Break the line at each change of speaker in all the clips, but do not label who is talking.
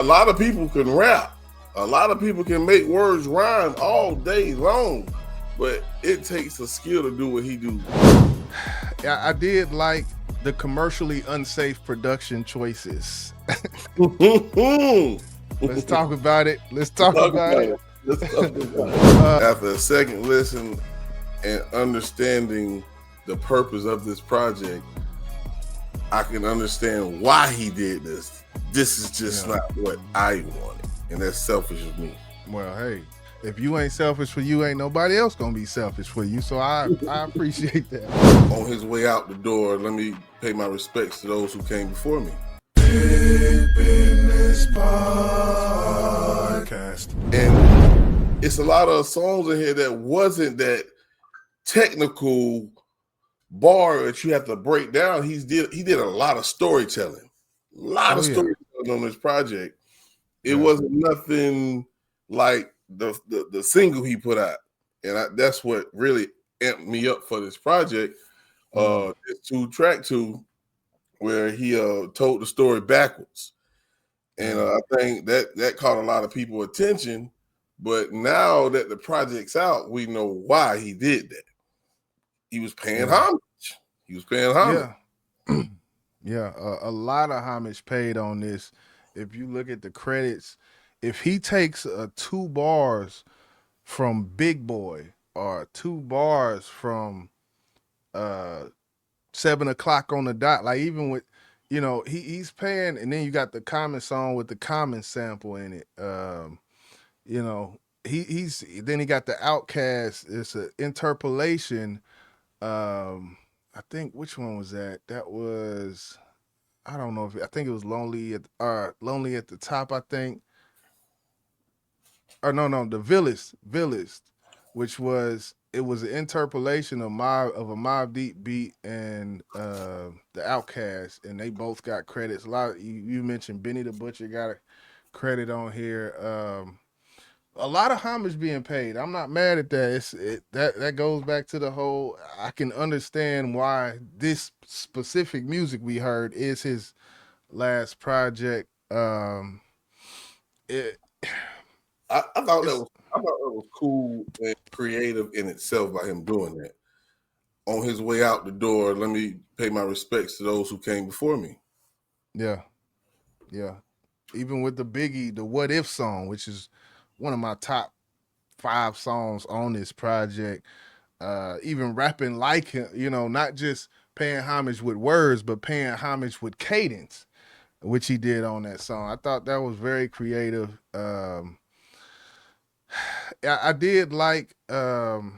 A lot of people can rap. A lot of people can make words rhyme all day long, but it takes a skill to do what he do.
I did like the commercially unsafe production choices. Let's talk about it. Let's
Let's
talk
talk
about
about
it.
it. Let's talk about it. After a second listen and understanding the purpose of this project, I can understand why he did this. This is just not what I wanted, and that's selfish of me.
Well, hey, if you ain't selfish for you, ain't nobody else gonna be selfish for you. So I appreciate that.
On his way out the door, let me pay my respects to those who came before me.
Business Podcast.
And it's a lot of songs in here that wasn't that technical bar that you have to break down. He did a lot of storytelling. Storytelling on this project. It wasn't nothing like the single he put out. And that's what really amped me up for this project. It's track two, where he told the story backwards. And I think that caught a lot of people attention. But now that the project's out, we know why he did that. He was paying homage. He was paying homage.
Yeah, a lot of homage paid on this. If you look at the credits, if he takes 2 bars from Big Boy or 2 bars from uh 7 o'clock on the dot, like even with he's paying, and then you got the Common song with the Common sample in it. You know, he's then he got the Outcast. It's an interpolation. I think which one was that? That was I don't know if I think it was Lonely at the Top. I think or no the Village, which was it was an interpolation of a Mob Deep beat and the Outcast, and they both got credits. A lot of, you mentioned Benny the Butcher got a credit on here. A lot of homage being paid. I'm not mad at that. That goes back to the whole. I can understand why this specific music we heard is his last project. It,
I thought that was cool and creative in itself by him doing that. On his way out the door, let me pay my respects to those who came before me.
yeah. Even with the What If song, which is one of my top 5 songs on this project. Even rapping like him, not just paying homage with words, but paying homage with cadence, which he did on that song. I thought that was very creative. I did like the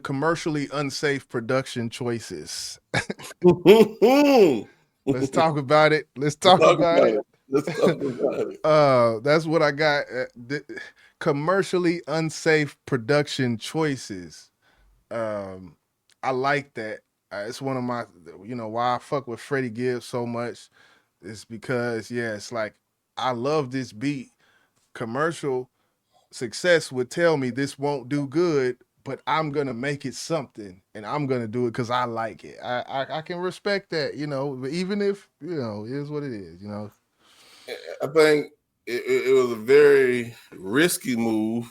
commercially unsafe production choices. Let's talk about it. Let's talk about it.
Let's talk about it.
That's what I got. Commercially unsafe production choices. I like that. It's one of my, why I fuck with Freddie Gibbs so much. It's because, it's like I love this beat. Commercial success would tell me this won't do good, but I'm gonna make it something, and I'm gonna do it because I like it. I can respect that, even if it is what it is.
I think it was a very risky move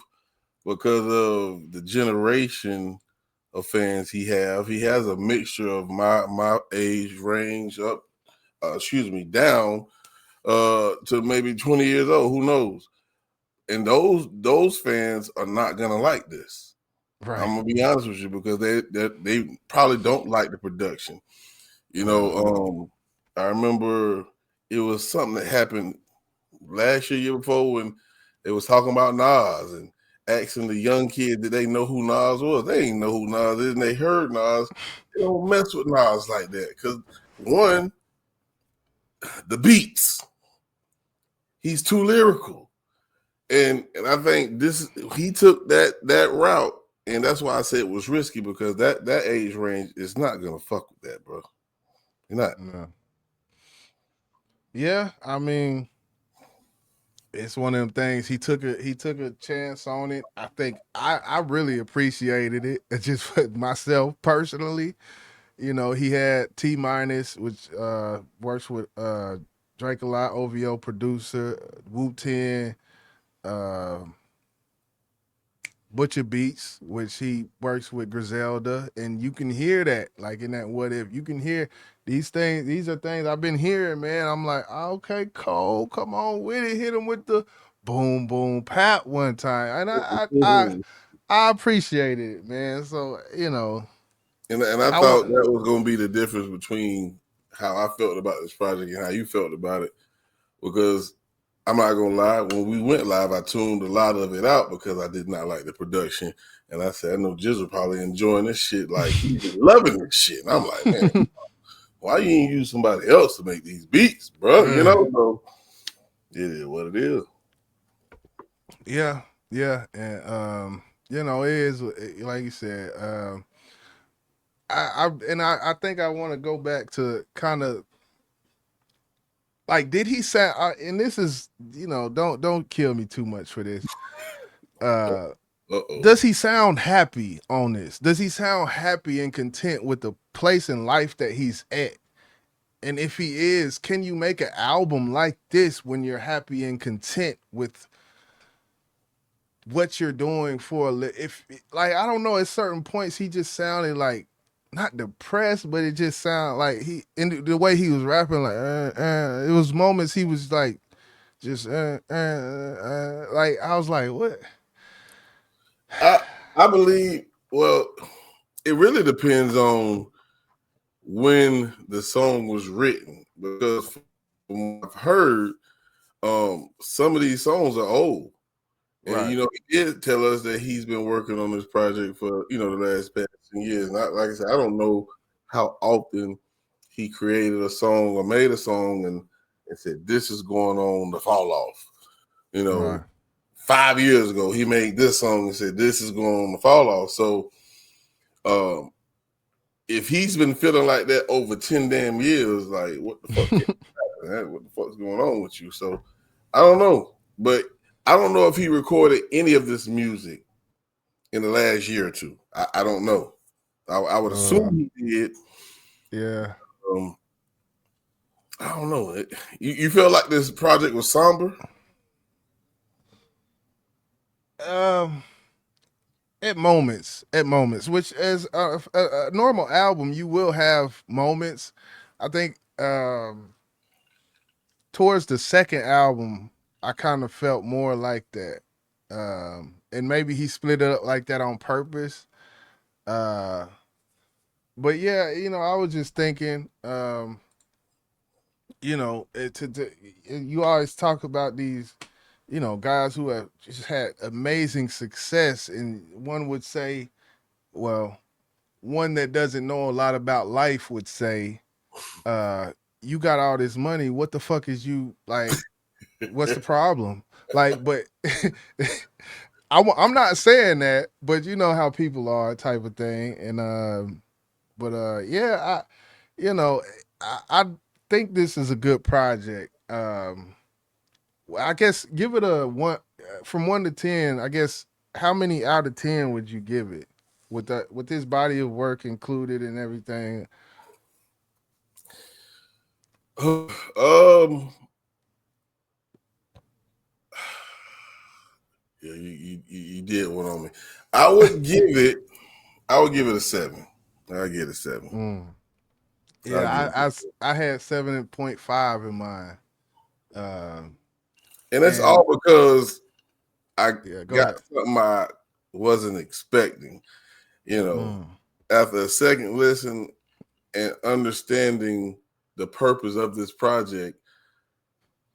because of the generation of fans he have. He has a mixture of my age range up, down to maybe 20 years old. Who knows? And those fans are not gonna like this. Right. I'm gonna be honest with you because they probably don't like the production. I remember it was something that happened last year before, when they was talking about Nas and asking the young kid, did they know who Nas was? They didn't know who Nas is, and they heard Nas. They don't mess with Nas like that because, one, the beats. He's too lyrical. And I think he took that route, and that's why I said it was risky, because that age range is not gonna fuck with that, bro. You're not.
No. Yeah, I mean, it's one of them things. He took a chance on it. I think I really appreciated it. Just for myself personally, he had T minus, which works with Drake a lot, OVO producer, Wu Ten, uh, Butcher Beats, which he works with Griselda, and you can hear that, like in that What If, you can hear these things. These are things I've been hearing, man. I'm like, okay, Cole, come on with it, hit him with the boom, boom, pat one time, and
Mhm.
I appreciated it, man. So
And I
I
thought
want,
that was going to be the difference between how I felt about this project and how you felt about it. Because I'm not gonna lie, when we went live, I tuned a lot of it out because I did not like the production. And I said, I know Jizzle probably enjoying this shit, like he's loving this shit. And I'm like, man, why you ain't use somebody else to make these beats, bro? You know, so it is what it is.
yeah, yeah, and it is like you said. I think I want to go back to kind of like, did he sound? And this is, don't kill me too much for this. Uh,
Uh-oh.
does he sound happy on this? Does he sound happy and content with the place in life that he's at? And if he is, can you make an album like this when you're happy and content with what you're doing for if like, I don't know, at certain points he just sounded like not depressed, but it just sounded like he, in the way he was rapping, like it was moments he was like just like, I was like, what?
I I believe, well, it really depends on when the song was written because from what I've heard, some of these songs are old. And
Right,
he did tell us that he's been working on this project for the last past years. And like I said, I don't know how often he created a song or made a song and said this is going on to fall off. You know,
right.
5 years ago he made this song and said this is going on to fall off. So um, if he's been feeling like that over 10 damn years, like what the fuck? What the fuck's going on with you? So I don't know, but I don't know if he recorded any of this music in the last year or two. I don't know. I would
uh,
assume he did.
yeah.
Um, I don't know. You feel like this project was somber?
um at moments, which as a normal album you will have moments. I think towards the second album, I kind of felt more like that. And maybe he split it up like that on purpose. Uh, but yeah, I was just thinking, you always talk about these, guys who have just had amazing success. And one would say, well, one that doesn't know a lot about life would say, you got all this money. What the fuck is you like? What's the problem? Like, but I'm not saying that, but you know how people are, type of thing. And but yeah, you know, I think this is a good project. I guess give it a one from 1 to 10. I guess how many out of 10 would you give it with this body of work included and everything?
Yeah, you did one on me. I would give it. I would give it a 7. I give it a 7.
Mm.
I
Yeah,
give it,
I had 7.5 in mind. Um,
and that's
and
all because I
yeah, go
got
ahead.
something I wasn't expecting. You know,
Mm.
after a second listen and understanding the purpose of this project,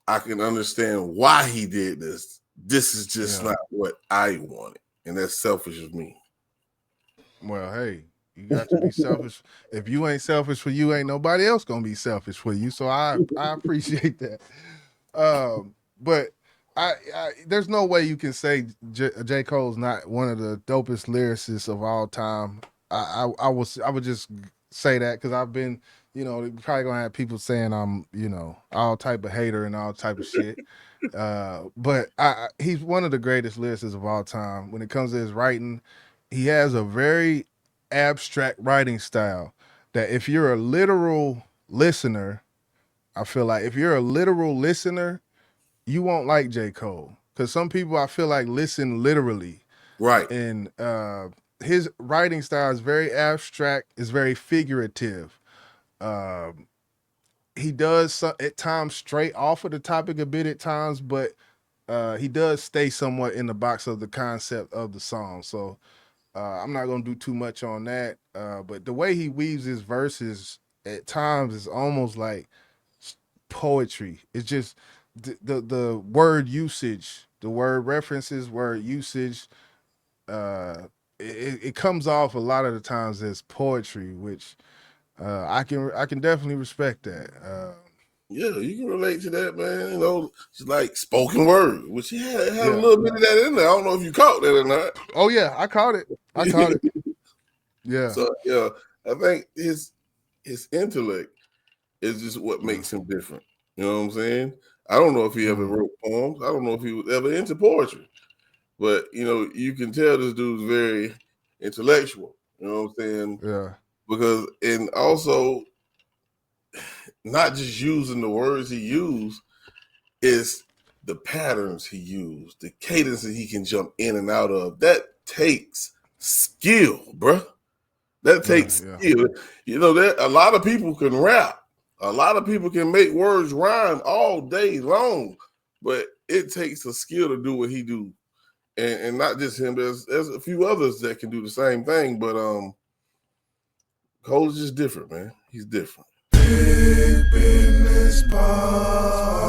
I can understand why he did this. This is just
Yeah.
not what I wanted, and that's selfish of me.
Well, hey, you got to be selfish. If you ain't selfish for you, ain't nobody else gonna be selfish for you. So I appreciate that. But there's no way you can say J. Cole's not one of the dopest lyricists of all time. I would just say that because I've been, probably gonna have people saying I'm, all type of hater and all type of shit. But he's one of the greatest lyricists of all time. When it comes to his writing, he has a very abstract writing style that if you're a literal listener, I feel like if you're a literal listener, you won't like J. Cole. Because some people I feel like listen literally.
Right.
And his writing style is very abstract, it's very figurative. Um, he does at times stray off of the topic a bit at times, but he does stay somewhat in the box of the concept of the song. So I'm not gonna do too much on that. But the way he weaves his verses at times is almost like poetry. It's just the word usage, the word references, word usage. Uh, it comes off a lot of the times as poetry, which I can definitely respect that.
Yeah, you can relate to that, man. You know, it's like spoken word, which he had a
Yeah.
little bit of that in there. I don't know if you caught that or not.
Oh yeah, I caught it. I caught it. Yeah.
So yeah, I think his intellect is just what
Yeah.
makes him different. You know what I'm saying? I don't know if he ever
Mhm.
wrote poems. I don't know if he was ever into poetry, but you know, you can tell this dude's very intellectual. You know what I'm saying?
Yeah.
Because and also not just using the words he used, is the patterns he used, the cadence that he can jump in and out of. That takes skill, bruh. That
Yeah.
takes
Yeah.
skill. You know, that a lot of people can rap. A lot of people can make words rhyme all day long, but it takes a skill to do what he do. And not just him, there's a few others that can do the same thing, but Cole is just different, man. He's different.
Big Business Podcast.